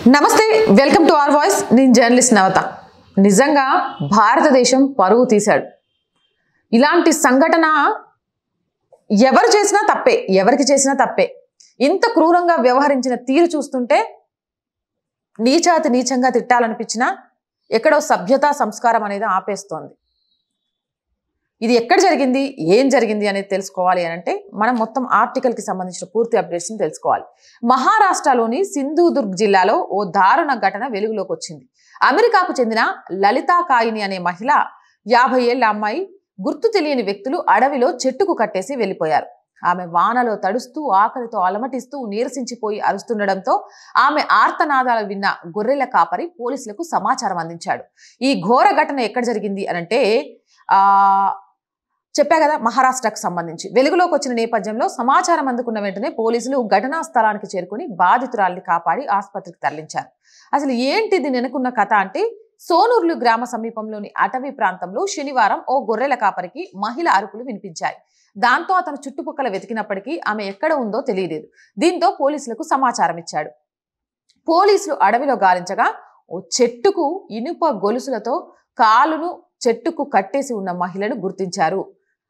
నమస్తే welcome to our voice నేను journalist నవత నిజంగా భారతదేశం పరువు తీశాడు ఇలాంటి సంఘటన ఎవరు చేసినా తప్పే ఎవరికి చేసినా తప్పే ఇంత క్రూరంగా వ్యవహరించిన తీరు చూస్తుంటే నీచాతి నీచంగా తిట్టాలనిపించినా ఎక్కడో సభ్యత సంస్కారం అనేది ఆపేస్తోంది ఇది ఎక్కడ జరిగింది ఏం జరిగింది అనేది తెలుసుకోవాలి అంటే మనం మొత్తం ఆర్టికల్ కి సంబంధించిన పూర్తి అప్డేట్స్ ని తెలుసుకోవాలి మహారాష్ట్రలోని సింధుదుర్గ్ జిల్లాలో ఓ దారుణ ఘటన వెలుగులోకి వచ్చింది అమెరికాకు చెందిన లలితా కాయిని అనే మహిళ 50 ఏళ్ల అమ్మాయి గుర్తు తెలియని వ్యక్తులు అడవిలో చెట్టుకు కట్టేసి వెళ్లిపోయారు ఆమె వానలో తడుస్తూ ఆకలితో అలమటిస్తూ నీరసించిపోయి అరుస్తుండడంతో ఆమె ఆర్తనాదాలు విన్న గొర్రెల కాపరి పోలీసులకు సమాచారం అందించాడు ఈ ఘోర ఘటన ఎక్కడ జరిగింది అనంటే చెప్పా కదా మహారాష్ట్రకు సంబంధించి వెలుగులోకి వచ్చిన నేపథ్యంలో సమాచారం అందుకున్న వెంటనే పోలీసులు ఘటనా స్థలానికి చేరుకుని బాధితురాల్ని కాపాడి ఆసుపత్రికి తరలించారు అసలు ఏంటిది నెనుకున్న కథ అంటే సోనూర్లు గ్రామ సమీపంలోని అటవీ ప్రాంతంలో శనివారం ఓ గొర్రెల కాపరికి మహిళ అరుపులు వినిపించాయి దాంతో అతను చుట్టుపక్కల వెతికినప్పటికీ ఆమె ఎక్కడ ఉందో తెలియలేదు దీంతో పోలీసులకు సమాచారం ఇచ్చాడు పోలీసులు అడవిలో గాలించగా ఓ చెట్టుకు ఇనుప గొలుసులతో కాలును చెట్టుకు కట్టేసి ఉన్న మహిళను గుర్తించారు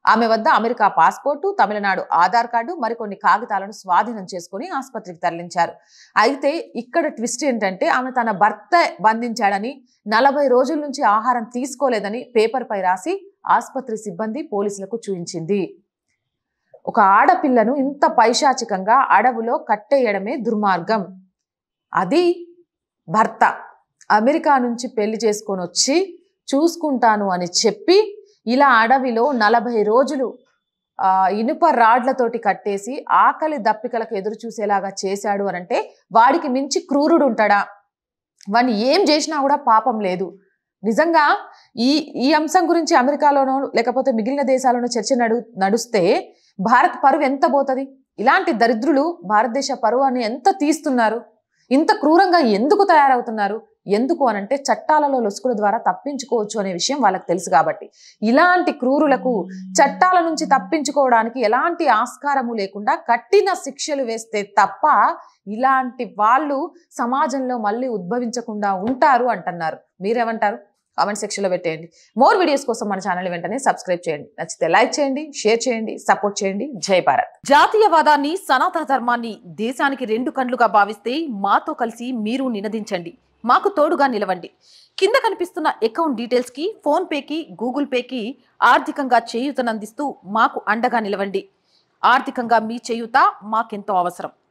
ఆమె వద్ద America passport Tamil Nadu Aadhaar card మరికొన్ని కాగితాలను స్వాధీనం చేసుకుని ఆసుపత్రికి తరలించారు అయితే ఇక్కడ ట్విస్ట్ ఏంటంటే ఆమె తన భర్త బంధించాడని 40 రోజుల నుంచి ఆహారం తీసుకోలేదని పేపర్ పై రాసి ఆసుపత్రి సిబ్బంది పోలీసులకు చూపించింది ఒక ఆడపిల్లను ఇంత పైశాచికంగా అడవులో కట్టేయడమే దుర్మార్గం అది భర్త అమెరికా నుంచి పెళ్లి చేసుకొని వచ్చి చూసుకుంటాను అని చెప్పి ఇలా అడవిలో 40 రోజులు ఇనుప రాడ్లతోటి కట్టేసి ఆకలి దప్పికలకు ఎదురు చూసేలాగా చేశాడు అనంటే వాడికి మించి క్రూరుడు ఉంటాడా వాడిని ఏం చేసినా కూడా పాపం లేదు నిజంగా ఈ అంశం గురించి అమెరికాలోనో లేకపోతే మిగిలిన దేశాల్లోనో చర్చ నడుస్తే భారత్ పరువు ఎంత పోతుంది ఇలాంటి దరిద్రులు భారతదేశ పరువుని ఎంత తీస్తున్నారు ఇంత క్రూరంగా ఎందుకు తయారవుతున్నారు ఎందుకు అనంటే చట్టాలలో లొసుకుల ద్వారా తప్పించుకోవచ్చు అనే విషయం వాళ్ళకి తెలుసు కాబట్టి ఇలాంటి క్రూరులకు చట్టాల నుంచి తప్పించుకోవడానికి ఎలాంటి ఆస్కారము లేకుండా కఠిన శిక్షలు వేస్తే తప్ప ఇలాంటి వాళ్ళు సమాజంలో మళ్ళీ ఉద్భవించకుండా ఉంటారు అంటున్నారు మీరేమంటారు కామెంట్ సెక్షన్లో పెట్టేయండి మోర్ వీడియోస్ కోసం మన ఛానల్ వెంటనే సబ్స్క్రైబ్ చేయండి నచ్చితే లైక్ చేయండి షేర్ చేయండి సపోర్ట్ చేయండి జై భారత్ జాతీయవాదాన్ని సనాతన ధర్మాన్ని దేశానికి రెండు కళ్ళుగా భావిస్తే మాతో కలిసి మీరు నినదించండి మాకు తోడుగా నిలవండి కింద కనిపిస్తున్న అకౌంట్ డీటెయిల్స్ కి ఫోన్ పేకి గూగుల్ పేకి ఆర్థికంగా చేయూతనందిస్తూ మాకు అండగా నిలవండి ఆర్థికంగా మీ చేయూత మాకెంతో అవసరం